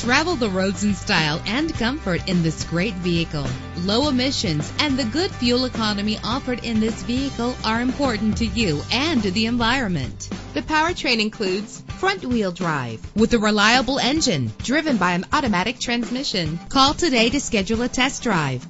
Travel the roads in style and comfort in this great vehicle. Low emissions and the good fuel economy offered in this vehicle are important to you and to the environment. The powertrain includes front-wheel drive with a reliable engine driven by an automatic transmission. Call today to schedule a test drive.